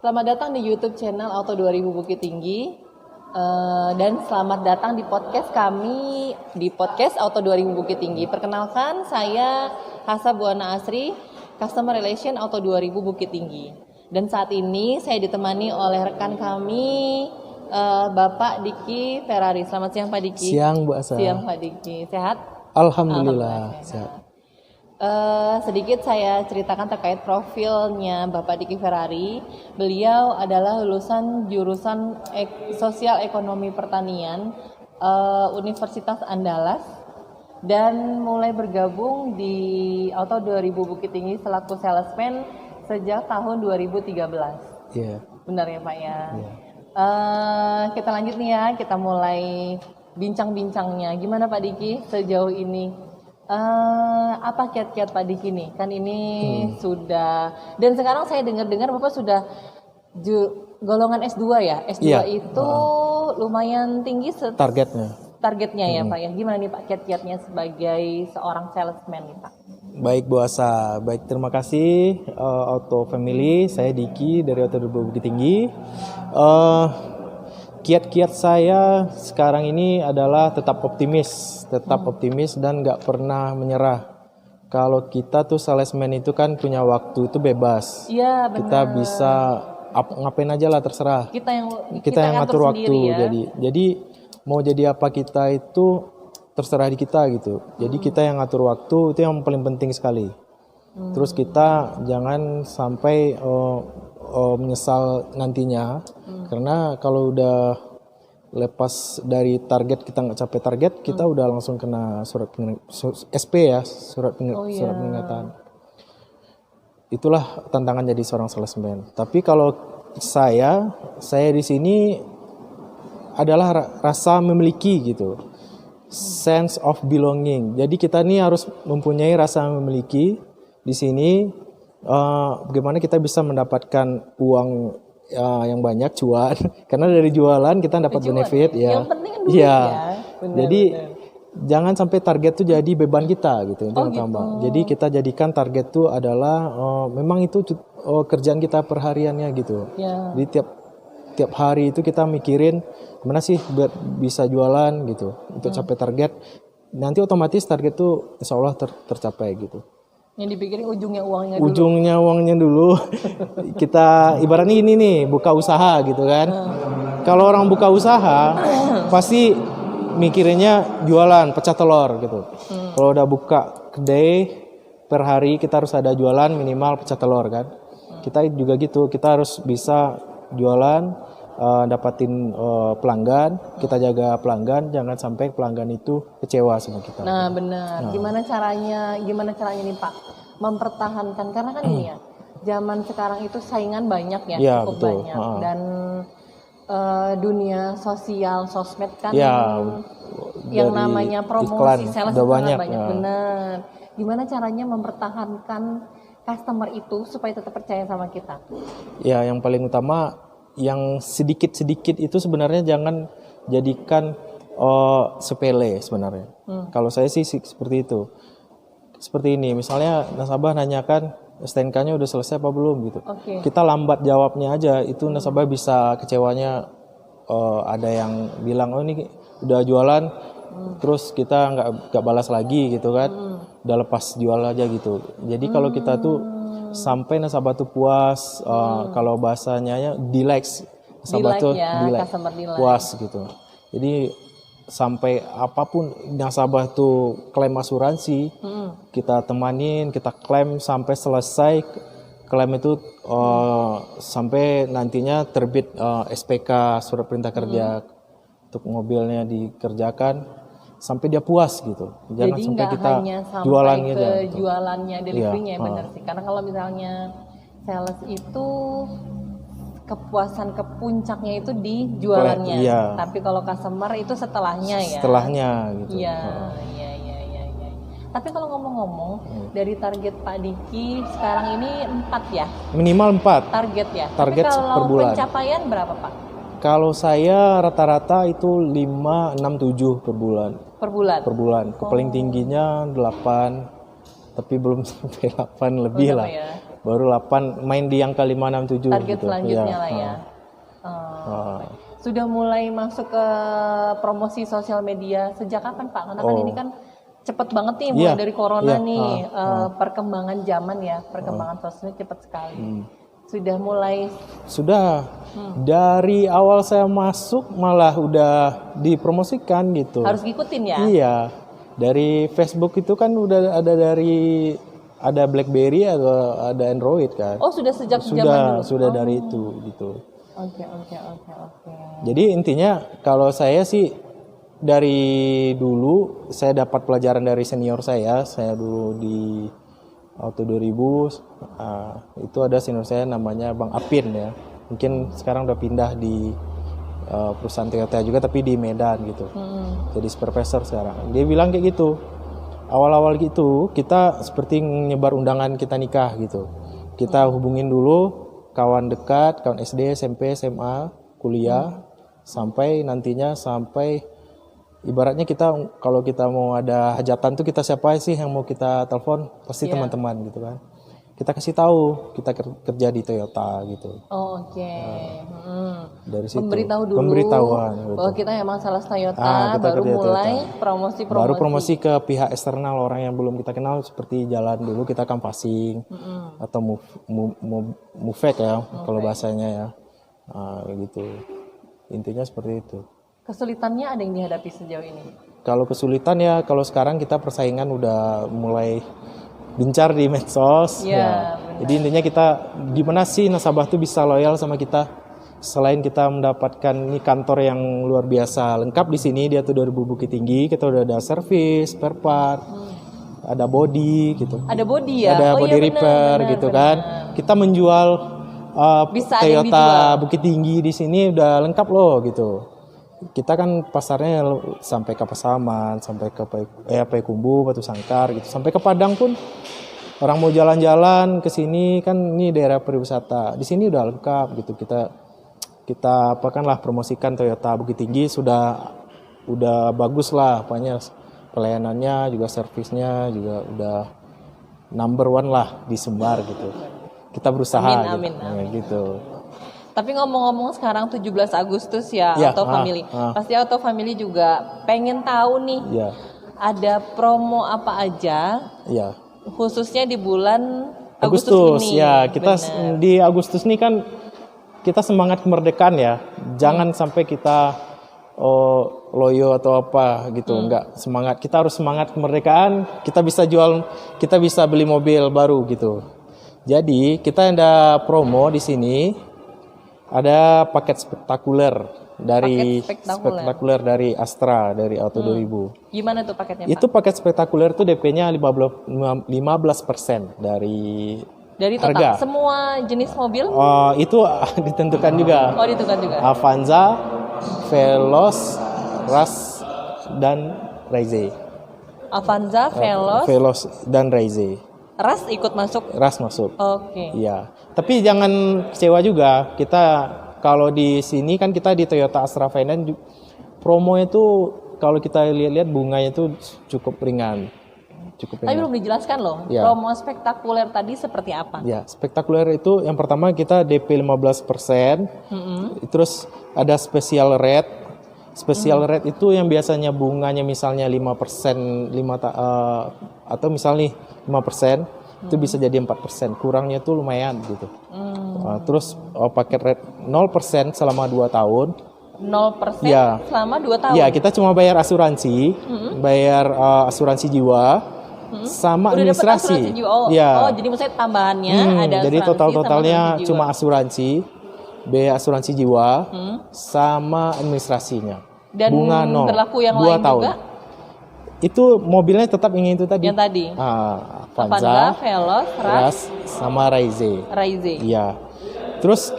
Selamat datang di YouTube channel Auto 2000 Bukit Tinggi. Dan selamat datang di podcast kami di podcast Auto 2000 Bukit Tinggi. Perkenalkan, saya Hasa Buana Asri, Customer Relation Auto 2000 Bukit Tinggi. Dan saat ini saya ditemani oleh rekan kami, Bapak Diki Ferrari. Selamat siang Pak Diki. Siang Bu Asa. Siang Pak Diki. Sehat? Alhamdulillah sehat. Sedikit saya ceritakan terkait profilnya Bapak Diki Ferrari. Beliau adalah lulusan jurusan Sosial Ekonomi Pertanian Universitas Andalas dan mulai bergabung di Auto 2000 Bukit Tinggi selaku salesman sejak tahun 2013. Iya. Benar ya Pak ya? Iya. Kita lanjut nih ya, kita mulai bincang-bincangnya. Gimana Pak Diki sejauh ini? Apa kiat-kiat Pak Diki nih? Kan ini sudah, dan sekarang saya dengar-dengar Bapak sudah golongan S2 ya? S2 Iya. itu lumayan tinggi targetnya ya Pak ya? Gimana nih Pak kiat-kiatnya sebagai seorang salesman nih Pak? Baik Bu Asa, baik terima kasih Auto Family, saya Diki dari Auto 2000 Bukit Tinggi. Kiat-kiat saya sekarang ini adalah tetap optimis dan nggak pernah menyerah. Kalau kita tuh salesman itu kan punya waktu itu bebas. Iya benar. Kita bisa ngapain aja lah terserah. Kita yang ngatur waktu. Ya. Jadi mau jadi apa kita itu terserah di kita gitu. Jadi kita yang ngatur waktu itu yang paling penting sekali. Terus kita jangan sampai menyesal nantinya, karena kalau udah lepas dari target, kita nggak capai target, kita udah langsung kena surat SP ya, surat peringatan. Itulah tantangan jadi seorang salesman. Tapi kalau saya di sini adalah rasa memiliki gitu, sense of belonging. Jadi kita ini harus mempunyai rasa memiliki di sini. Bagaimana kita bisa mendapatkan uang yang banyak, cuan, karena dari jualan kita dapat benefit ya. Yang penting kan duit ya. Jadi jangan sampai target itu jadi beban kita gitu. Jadi kita jadikan target itu adalah memang itu kerjaan kita perhariannya gitu. Ya. Jadi tiap hari itu kita mikirin gimana sih biar bisa jualan gitu untuk capai target. Nanti otomatis target itu insya Allah tercapai gitu. Yang dipikirin ujungnya uangnya dulu. Kita ibaratnya ini nih, buka usaha gitu kan. Kalau orang buka usaha pasti mikirinnya jualan pecah telur gitu. Kalau udah buka kedai per hari kita harus ada jualan minimal pecah telur kan. Kita juga gitu, kita harus bisa jualan, dapatin pelanggan, kita jaga pelanggan, jangan sampai pelanggan itu kecewa sama kita. Nah benar. Gimana caranya nih Pak mempertahankan, karena kan ini ya zaman sekarang itu saingan banyak ya, cukup betul. Banyak dan dunia sosial sosmed kan yang namanya promosi sales itu banyak. Benar. Gimana caranya mempertahankan customer itu supaya tetap percaya sama kita? Ya yang paling utama, yang sedikit-sedikit itu sebenarnya jangan jadikan sepele sebenarnya. Kalau saya sih seperti itu. Seperti ini, misalnya nasabah nanyakan STNK-nya udah selesai apa belum gitu. Kita lambat jawabnya aja, itu nasabah bisa kecewanya. Ada yang bilang ini udah jualan, terus kita nggak balas lagi gitu kan. Udah lepas jual aja gitu. Jadi kalau kita tuh sampai nasabah tuh puas, kalau bahasanya delight, nasabah tuh delight, puas gitu. Jadi sampai apapun nasabah tuh klaim asuransi, kita temanin, kita klaim sampai selesai klaim itu, sampai nantinya terbit SPK, surat perintah kerja untuk mobilnya dikerjakan, sampai dia puas gitu. Jangan jadi sampai kita jualannya aja. Jualannya, deliverynya benar sih. Karena kalau misalnya sales itu kepuasan puncaknya itu di jualannya. Tapi kalau customer itu setelahnya ya. Gitu. Iya. Tapi kalau ngomong-ngomong dari target Pak Diki sekarang ini 4 ya? Minimal 4. Target ya. Target tapi kalau per bulan. Pencapaian berapa Pak? Kalau saya rata-rata itu 5, 6, 7 per bulan. Per bulan. Paling tingginya 8. Tapi belum sampai 8 lebih lah. Ya? baru 8 main di angka 567 target gitu. selanjutnya lah ya. Sudah mulai masuk ke promosi sosial media sejak kapan Pak? Karena kan ini kan cepet banget nih mulai dari corona nih, perkembangan zaman ya, perkembangan sosmed cepet sekali. Sudah mulai? Sudah. Dari awal saya masuk malah udah dipromosikan gitu. Harus ngikutin ya? Iya. Dari Facebook itu kan udah ada BlackBerry atau ada Android kan. Oh, sudah sejak zaman dulu? Sudah dari itu gitu. Oke. Jadi intinya kalau saya sih dari dulu saya dapat pelajaran dari senior saya dulu di Auto 2000 itu ada senior saya namanya Bang Apin ya. Mungkin sekarang udah pindah di perusahaan Toyota juga tapi di Medan gitu. Jadi supervisor sekarang. Dia bilang kayak gitu. Awal-awal gitu kita seperti nyebar undangan kita nikah gitu. Kita hubungin dulu kawan dekat, kawan SD, SMP, SMA, kuliah sampai ibaratnya kita kalau kita mau ada hajatan tuh kita siapa sih yang mau kita telepon, pasti teman-teman gitu kan. Kita kasih tahu kita kerja di Toyota gitu. Oke. Dari situ. Memberitahu dulu Pemberitahuan bahwa kita emang salah Toyota, baru mulai promosi. Baru promosi ke pihak eksternal, orang yang belum kita kenal, seperti jalan dulu kita canvassing atau move ya kalau bahasanya ya. Gitu. Intinya seperti itu. Kesulitannya ada yang dihadapi sejauh ini? Kalau kesulitan ya, kalau sekarang kita persaingan udah mulai gencar di medsos. Ya. Jadi intinya kita gimana sih nasabah tuh bisa loyal sama kita? Selain kita mendapatkan ini kantor yang luar biasa lengkap di sini di Auto 2000 Bukit Tinggi, kita udah ada service, spare part, ada body gitu. Ada body ya? Ada body repair gitu kan. Kita menjual Toyota Bukit Tinggi di sini udah lengkap loh gitu. Kita kan pasarnya sampai ke Pasaman, sampai ke Payakumbuh, Batu Sangkar gitu. Sampai ke Padang pun orang mau jalan-jalan ke sini kan ini daerah pariwisata. Di sini udah lengkap gitu. Kita promosikan Toyota Bukit Tinggi udah bagus lah, apanya pelayanannya juga servisnya juga udah number 1 lah di Sumbar gitu. Kita berusaha amin. gitu. Tapi ngomong-ngomong sekarang 17 Agustus ya, Auto Family. Pasti Auto Family juga pengen tahu nih, ada promo apa aja, khususnya di bulan Agustus ini. Ya, kita di Agustus ini kan kita semangat kemerdekaan ya. Jangan sampai kita loyo atau apa gitu, enggak. Kita harus semangat kemerdekaan, kita bisa beli mobil baru gitu. Jadi, kita ada promo di sini. Ada paket spektakuler dari Astra, dari Auto 2000. Gimana tuh paketnya, Pak? Itu paket spektakuler tuh DP-nya 15% dari total harga. Semua jenis mobil? Itu ditentukan juga. Ditentukan juga. Avanza, Veloz, Rush dan Raize. Avanza, Veloz dan Raize. Rush ikut masuk? Rush masuk. Oke. Iya. Tapi jangan kecewa juga. Kita kalau di sini kan kita di Toyota Astra Finance promo itu kalau kita lihat-lihat bunganya itu cukup ringan. Tapi belum dijelaskan loh. Ya. Promo spektakuler tadi seperti apa? Ya, spektakuler itu yang pertama kita DP 15%. Terus ada special rate. Special rate itu yang biasanya bunganya misalnya 5%, atau misalnya 5%, itu bisa jadi 4%. Kurangnya itu lumayan gitu. Terus paket rate 0% selama 2 tahun. 0% selama 2 tahun? Ya, kita cuma bayar asuransi, bayar asuransi jiwa, sama administrasi. Jadi maksudnya tambahannya ada asuransi. Jadi totalnya cuma asuransi, biaya asuransi jiwa, sama administrasinya. Dan bunga 0. Berlaku yang 2 lain tahun. juga? Itu mobilnya tetap ingin itu tadi. Yang tadi? Avanza, Veloz, Rush, sama Raize. Iya. Terus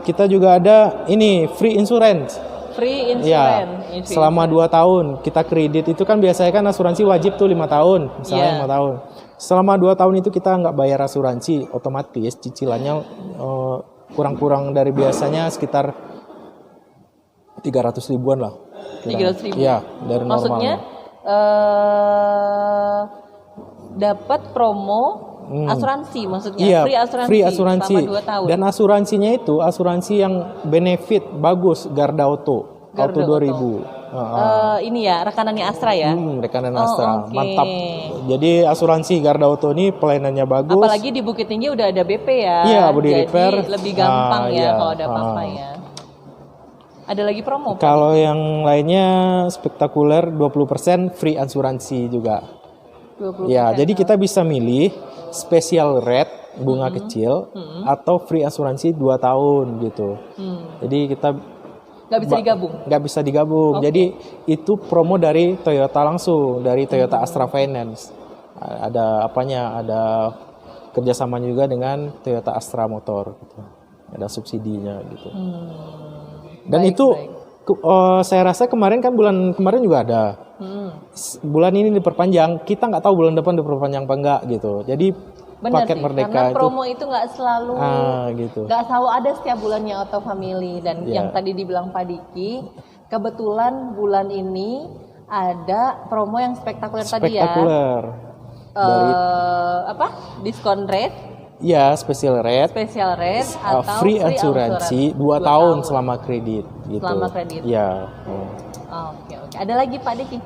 kita juga ada ini free insurance. Free insurance. Ya, selama 2 tahun kita kredit itu kan biasanya kan asuransi wajib tuh 5 tahun, misalnya 5 tahun. Selama 2 tahun itu kita nggak bayar asuransi, otomatis cicilannya kurang-kurang dari biasanya sekitar 300 ribuan lah. 300 ribu? Iya, dari normal. Maksudnya dapat promo asuransi maksudnya, Iya, free asuransi asuransi. selama 2 tahun. Dan asuransinya itu asuransi yang benefit bagus, Garda Auto, Garda Auto 2000. Ini ya rekanannya Astra ya. Rekanan Astra, oke. mantap. Jadi asuransi Garda Auto ini pelayanannya bagus. Apalagi di Bukit Tinggi udah ada BP ya. Iya, body jadi repair. lebih gampang ya Iya, kalau ada apa-apa ya. Ada lagi promo? Pak? Kalau yang lainnya spektakuler 20% free asuransi juga. 20%. Ya, jadi kita bisa milih special rate bunga kecil atau free asuransi 2 tahun gitu. Jadi kita nggak bisa digabung. nggak bisa digabung. Jadi itu promo dari Toyota langsung, dari Toyota Astra Finance. Ada apanya? Ada kerjasama juga dengan Toyota Astra Motor. Gitu. Ada subsidinya gitu. Dan Baik, itu baik. saya rasa kemarin kan bulan kemarin juga ada. Bulan ini diperpanjang. Kita nggak tahu bulan depan diperpanjang apa enggak gitu. Jadi Benar paket sih, Merdeka karena itu promo itu nggak selalu gitu. nggak selalu ada setiap bulannya Auto Family dan Iya. yang tadi dibilang Pak Diki, kebetulan bulan ini ada promo yang spektakuler tadi ya. Spektakuler. Apa? Diskon rate, Ya, special rate. special rate atau Free asuransi 2 tahun selama kredit gitu. Selama kredit. Ya. Oke. Ada lagi Pak Diki?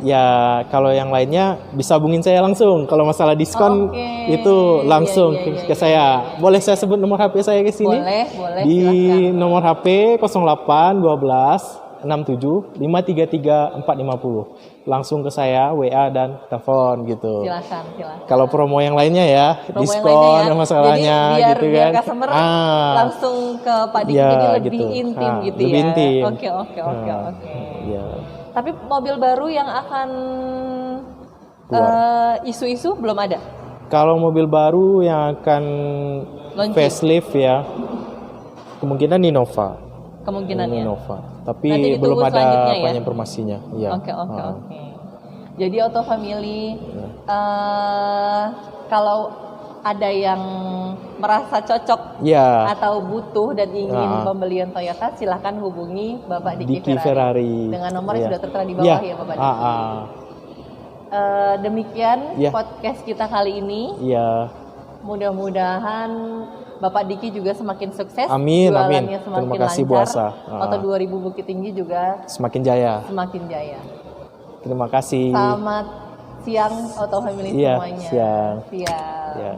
Ya, kalau yang lainnya bisa hubungin saya langsung. Kalau masalah diskon Oke. itu langsung Iya, ke saya. Boleh saya sebut nomor HP saya ke sini? Boleh, Di silakan. nomor HP 08 12 67 533 450. Langsung ke saya WA dan telepon gitu. Silakan. Kalau promo yang lainnya ya, Promo yang diskon lainnya ya. masalahnya Jadi gitu biar kan. customer langsung ke Pak Diki Ya, jadi lebih gitu. intim gitu Lebih ya. intim. Oke. Ya. Tapi mobil baru yang akan isu-isu belum ada. Kalau mobil baru yang akan Launching. facelift ya, kemungkinan Innova. Kemungkinannya. Innova. Nanti Tapi ditunggu belum ada selanjutnya ya? banyak informasinya. Ya. Oke. Jadi Auto Family kalau ada yang merasa cocok Ya. atau butuh dan ingin pembelian Toyota, silahkan hubungi Bapak Diki Diki Ferrari. dengan nomor yang Ya. sudah tertera di bawah ya Bapak Diki. Demikian Ya. podcast kita kali ini. Iya. Mudah-mudahan Bapak Diki juga semakin sukses. Amin, amin. Jualannya semakin Terima kasih, Bu lancar. Asa. Auto 2000 Bukit Tinggi juga Semakin jaya. semakin jaya. Terima kasih. Selamat siang Auto Family Iya, semuanya. siang. Siang. Ya.